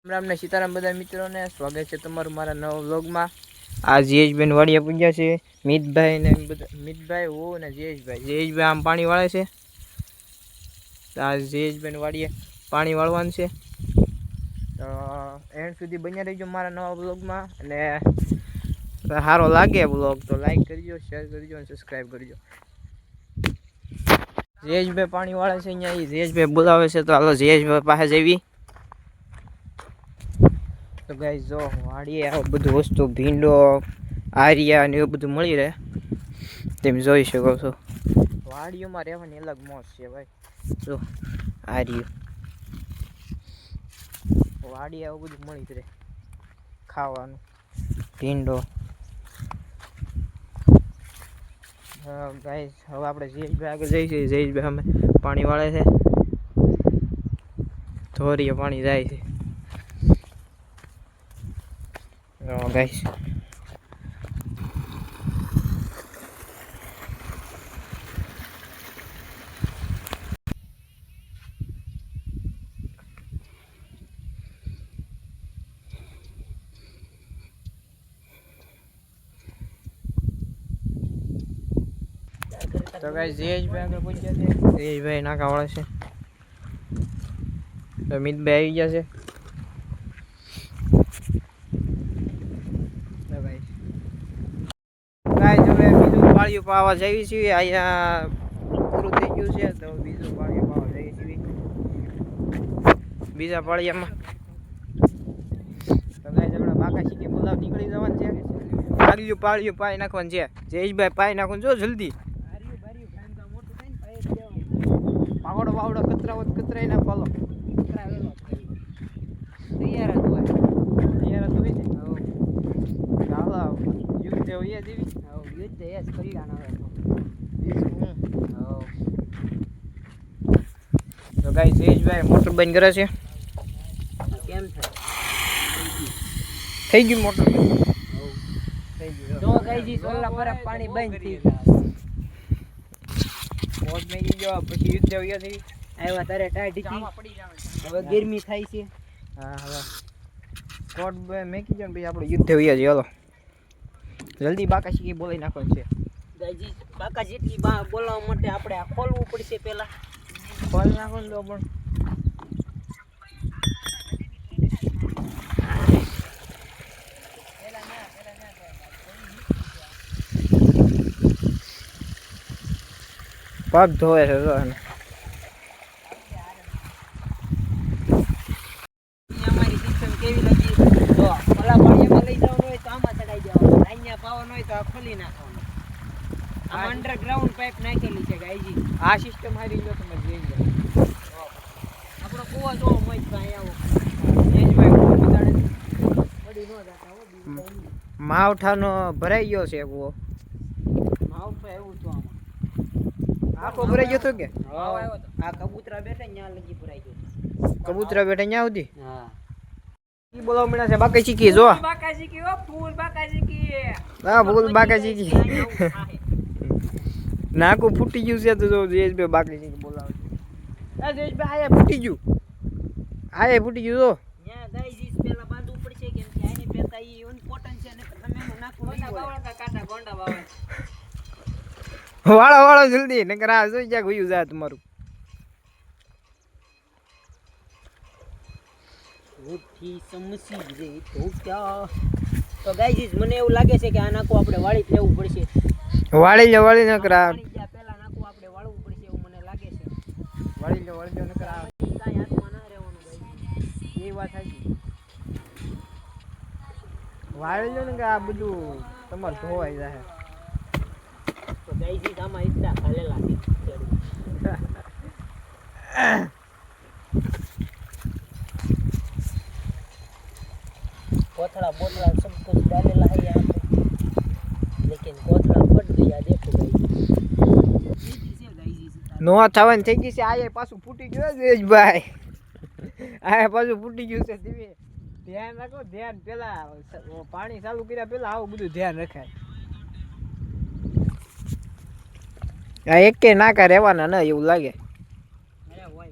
રામ ને સીતારામ બધા મિત્રોને સ્વાગત છે તમારું મારા નવા વ્લોગમાં। આ જયેશભાઈ વાડિયા પૂજ્યા છે, મિતભાઈ ને બધા, મિતભાઈ હું ને જયેશભાઈ આમ પાણી વાળે છે। આ જયેશભાઈ વાડિયા પાણી વાળવાનું છે, તો એન્ડ સુધી બન્યા રહીજો મારા નવા વ્લોગમાં। અને સારો લાગે વ્લોગ તો લાઈક કરજો, શેર કરજો અને સબસ્ક્રાઈબ કરજો। જયેશભાઈ પાણી વાળે છે અહીંયા, એ જયેશભાઈ બોલાવે છે, તો હાલો જયેશભાઈ પાસે જઈએ। તો ગાઈસ જો વાડીએ આ બધું વસ્તુ ભીંડો આરિયા ને એવું બધું મળી રહે, તમે જોઈ શકો છો। વાડીઓમાં રહેવાની અલગ મોજ છે ભાઈ। જો આરિયું વાડી આવું બધું મળી જ રહે ખાવાનું, ભીંડો। ગાઈસ હવે આપણે જયેશભાઈ આગળ જઈશું। જયેશભાઈ અમે પાણી વાળે છે, ધોરીએ પાણી જાય છે। ગાઈસ તો ગાઈસ જયેશભાઈ આગળ પહોંચ્યા છે, જયેશભાઈ નાકા વાળે છે, તો મિતભાઈ આવી ગયા છે। ગાઈસ હવે બીજું પાળિયું પાવા જઈએ છીએ, અહીંયા પૂરું થઈ ગયું છે, તો બીજું પાળિયું પાવા જઈએ છીએ બીજા પાળિયામાં। તો ગાઈસ આપણે બાકા શીખી બોલાવ નીકળી જવાનું છે, આગલું પાળિયું પાઈ નાખવાનું છે। જયેશભાઈ પાઈ નાખવાનું જો જલ્દી, પાવડો પાવડો કતરાઈ ના પાલો તૈયાર જ હોય ને। ચાલો યુદ્ધ હોય જેવી યુદ્ધ એ જ કરી તો ગાઈસ જયેશભાઈ મોટર બંધ કરે છે, કેમ થઈ ગયું મોટર બંધ થઈ ગયું। જો ગાઈસ સોલા પર પાણી બંધ થઈ ગયું, મોજ મેગી ગયો પછી યુદ્ધ હોય જેવી આવ્યા તારે ટાઈટ હવે ગરમી થાય છે। હા હવે કોટ મેકી જાવ પછી આપણે યુદ્ધ હોય છે। હાલો જલ્દી બાકા શીખી બોલાવી નાખવાનું છે ગાઈજી। બાકા જેટલી બોલાવવા માટે આપણે આ ખોલવું પડશે, પહેલા ખોલ નાખો ને તો પણ પગ ધોવે છે જો એને અમારી સિસ્ટમ કેવી લાગી, જો ઓલા પાણીમાં લઈ જવાનું હોય તો આમાં ચડાઈ જવાનું, અહીંયા પાવાનું હોય તો આ ખોલી નાખવાનું। આ અંડરગ્રાઉન્ડ પાઇપ નાખેલી છે ગાઈજી, આ સિસ્ટમ હારી લો તમે જોઈ લો। આપણો કુવો જો મોજ ભાઈ આવો જયેશભાઈ કુવો બતાડે પડી નો જાતા હો બીજું માવઠાનો ભરાઈ ગયો છે કુવો, માવઠું એવું તો આમાં આખો ભરાઈ ગયો તો કે આ કબૂતરા બેઠા ન્યા લગી ભરાઈ ગયો, કબૂતરા બેઠા ન્યા સુધી। હા ઈ બોલાવ મળ્યા છે બાકા શીખી જો બાકા શીખી હો ફૂલ બાકા શીખી, હા ફૂલ બાકા શીખી નાકું ફૂટી ગયું છે તો જો જયેશભાઈ બાકા શીખી બોલાવે છે। આ જયેશભાઈ આયા ફૂટી ગયું, આયા ફૂટી ગયું જો ન્યા ગાઈસ પેલા બાંધવું પડશે કેમ કે આને પેતા ઈ ઇમ્પોર્ટન્ટ છે ને તમે નાકું નહીં બાવળા કાટા ગોંડા બાવે વાળો વાળો જલ્દી નકર આ જોઈ જા ગયું જા તમારું ઉઠી સમસી રે તો ક્યાં। તો ગાઈસ મને એવું લાગે છે કે આ નાકું આપણે વાળી લેવું પડશે, વાળી નકર આ પેલા નાકું આપણે વાળવું પડશે એવું મને લાગે છે। વાળી લો નકર આ કાઈ હાથમાં ના રહેવાનું ગાઈસ, એ વાત સાચી। વાળી લો ને કે આ બધું તમાર ધોવાઈ જાય। તો ગાઈસ આમાં ઇતના ખાલેલા છે कोथड़ा बोतला सब कुछ डालेला है यहाँ पे, लेकिन कोथड़ा फट गया देखो गाइस। नो थवन થઈ ગઈ છે, આયે પાછું ફૂટી ગયું જયેશભાઈ, આયે પાછું ફૂટી ગયું છે। ધીમે ધ્યાન રાખો, ધ્યાન પેલા પાણી ચાલુ કર્યા પેલા આવું બધું ધ્યાન રખાય। આ એક કે નાકા રહેવાના ન એવું લાગે। અરે હોય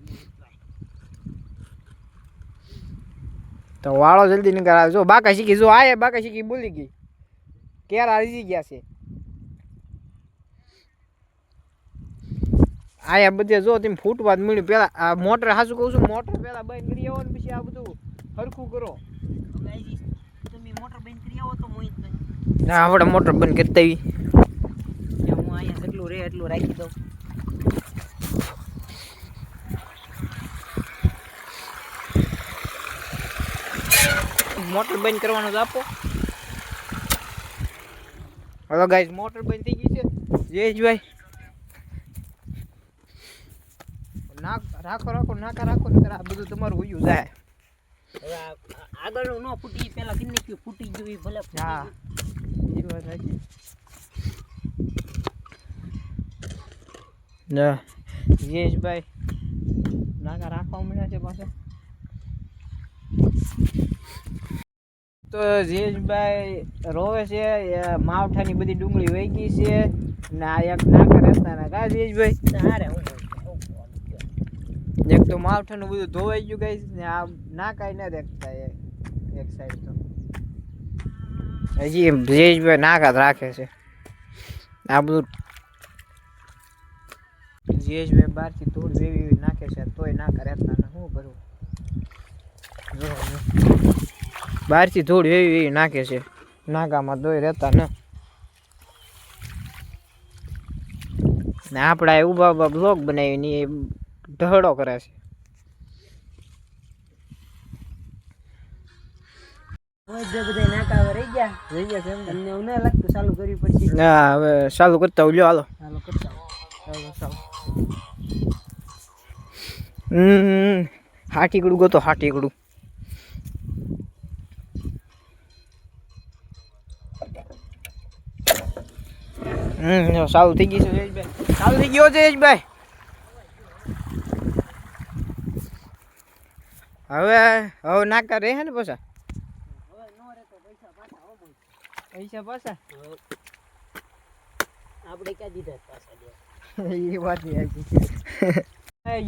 તો વાળો જલ્દી નીકળાવે. જો બાકા શીખી, જો આ બાકા શીખી બોલી ગઈ, કેરા રીજી ગયા છે. આયા બધે જો તમે ફૂટવા જ મળ્યું. પેલા આ મોટર હાસું કહું છું, મોટર પેલા બંધ કરી આવો ને પછી આ બધું સરખું કરો. તમે મોટર બંધ કરી આવો તો મોહિત ના આપણે મોટર બંધ કરતા આવી. હું અહીંયા જેટલું રહે એટલું રાખી દઉં. મોટર બંધ કરવાનું જ આપો. હલો ગાઈસ, મોટર બંધ થઈ ગઈ છે. જયેશભાઈ રાખો નાકા રાખો ને આ બધું તમારું ઉયું જાય. હવે આગળનું ન ફૂટી, પેલા કિન્ને ક્યું ફૂટી ગયું ભલે. હા એ વાત સાચી. ના જયેશભાઈ નાકા રાખવા મળ્યા છે પાછા. તો જયેશભાઈ રોવે છે, માવઠાની બધી ડુંગળી વહી ગઈ છે ને આ એક નાકા રહેતા ના. કા જયેશભાઈ સારે હું એક તો માવઠાનું બધું ધોવાઈ ગયું ગાઈસ ને આ નાકા ન દેખતા એક સાઈડ. તો હજી જયેશભાઈ નાકા જ રાખે છે. આ બધું જયેશભાઈ બહારથી ધૂળ વેવી નાખે છે તોય નાકા રહેતા ને શું કરું. બહારથી ધૂળ વેવી નાખે છે, નાકામાં તોય રહેતા ને આપણા ઉભા બ્લોગ બનાવીને એ ઢહડો કરે છે. બધા નાકા હવે રહી ગયા છે. એમ તમને એવું ના લાગતું ચાલુ કરવી પડશે? હા હવે ચાલુ કરતા હું. લ્યો હાલો ચાલો કરતા ચાલો. હાટીકડું ગોતો, હાટીકડું. ચાલુ થઈ ગઈ છે જયેશભાઈ, ચાલુ થઈ ગયો જયેશભાઈ. હવે નાકા રહે ને પાછા, પૈસા પાછા આપણે ક્યાં દીધા પાછા? એ વાત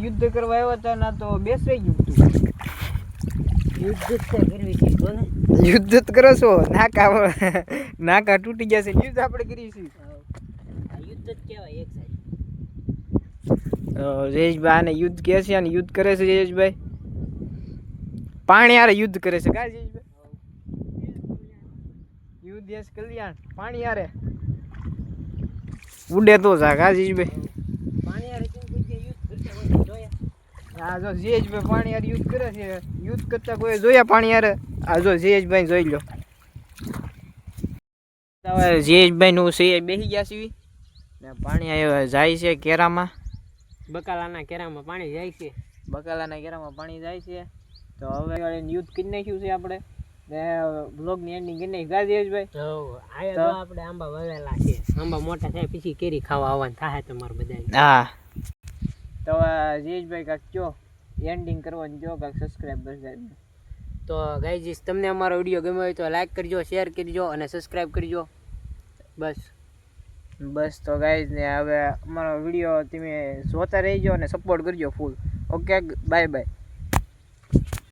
યુદ્ધ કરવા આવ્યો હતા ના તો બેસાઈ ગયું તું. યુદ્ધ જ કરવી છે કોને? યુદ્ધ જ કરો છો? નાકા તૂટી ગયા છે, યુદ્ધ આપણે કરીશું. યુદ્ધ જ કહેવાય એક સાઈડ. જયેશભાઈ આને યુદ્ધ કહે છે અને યુદ્ધ કરે છે. જયેશભાઈ પાણી હારે યુદ્ધ કરે છે. કા જયેશભાઈ? યુદ્ધ દેશ કલ્યાણ, પાણી હારે ઉડે તો જા. કા જયેશભાઈ? પાણી હારે કેમ કોઈ યુદ્ધ કરતા હોય જોયા? હા જો જયેશભાઈ પાણી હારે યુદ્ધ કરે છે, યુદ્ધ કરતા કોઈ જોયા પાણી હારે? આ જો જયેશભાઈ જોઈ લો. જયેશભાઈ નું છે બેસી ગયા છે ને પાણી જાય છે કેરામાં. બકાલાના કેરામાં પાણી જાય છે. બકાલાના કેરામાં પાણી જાય છે. તો હવે યુદ્ધ કરી નાખ્યું છે આપણે ને બ્લોગની એન્ડિંગ કરી નાખી. કા જયેશભાઈ? તો આપણે આંબા વાવેલા છે, આંબા મોટા થાય પછી કેરી ખાવા આવવાનું થાય તમારે બધા. હા તો જયેશભાઈ કાંક કયો એન્ડિંગ કરવાનું કયો, કાંક સબસ્ક્રાઈબ કરજો. તો ગાઈઝ તમને અમારો વિડીયો ગમ્યો હોય તો લાઈક કરજો, શેર કરજો અને સબસ્ક્રાઈબ કરજો. બસ તો ગાઈઝ ને હવે અમારો વિડીયો તમે જોતા રહેજો અને સપોર્ટ કરજો ફૂલ. Okay bye bye.